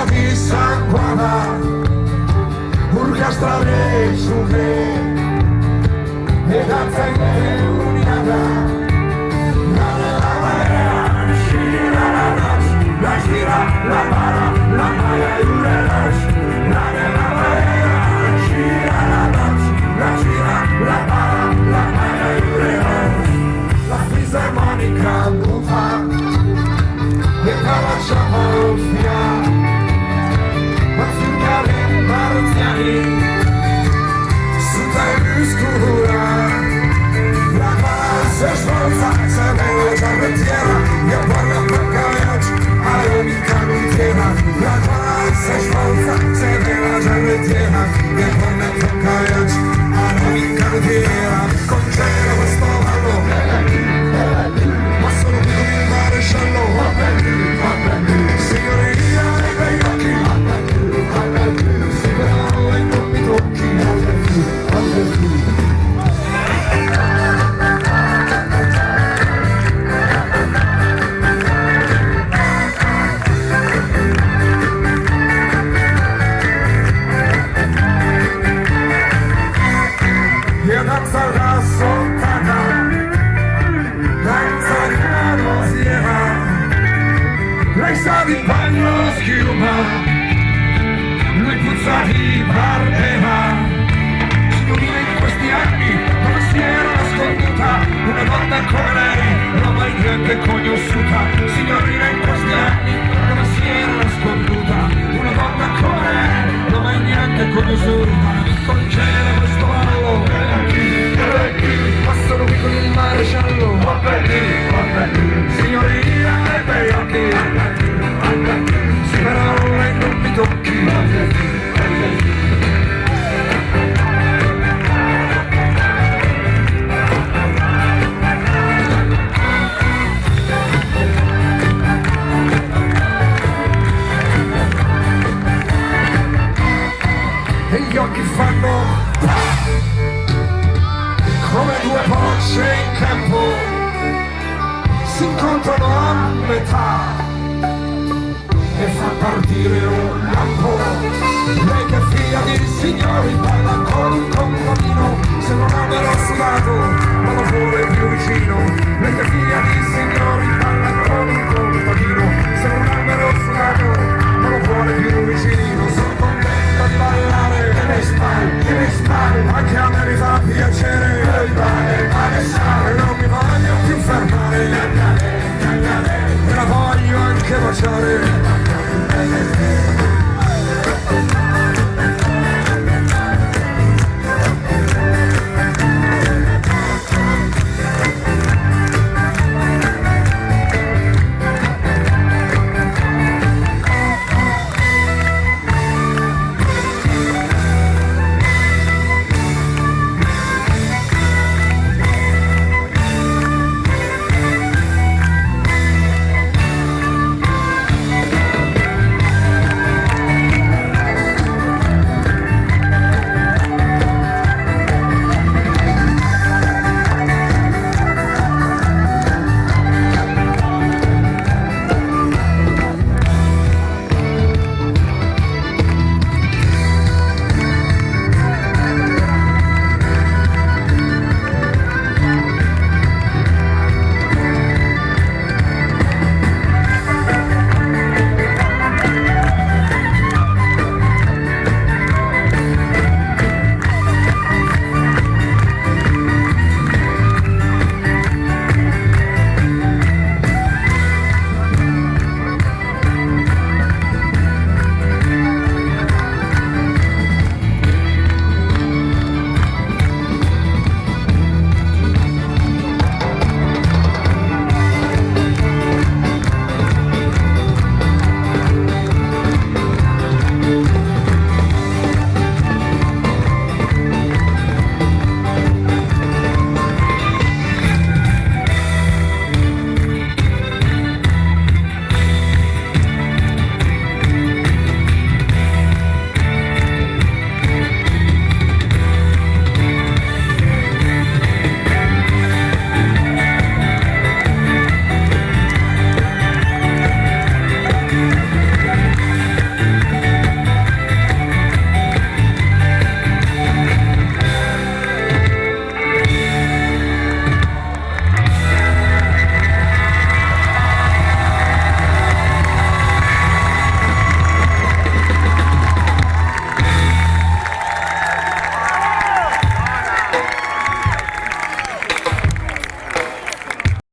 dissanguata, orchestrare su me, e danza in te uniata, la marea, gira la noche, la gira, la para, la marea y relax, la marea, gira la noche, la gira, la para, la marea y relax, la fisarmonica bufa, e cavaccia via, ma ficcare marziani, su dai scura, la casa sforza, se ne già rettiera, e guarda per cavaccia, alla mica non tiena, la casa sforza, se ne già rettiera, e guarda per cavaccia, alla mica non tiena, congela questo ballo, ma sono qui con il maresciallo, signoria e bei occhi, si però e non mi tocchi, e danza la sottana, danza di una rosiera, lei sa di bagno schiuma, lui puzza di barbera. Signorina, in questi anni dove si era nasconduta una donna come lei, non ho mai niente conosciuta. Signorina, in questi anni dove si era nasconduta una donna come lei, non ho mai niente conosciuta. Mi congela questo ballo, passano qui con il maresciallo, signorina e bei occhi, sì però lei non mi tocchi. E gli occhi fanno come due bocce in campo, si incontrano a metà e fa partire un lampo. Lei che è figlia di signori balla con un contadino, se non ha vero sudato non lo vuole più vicino.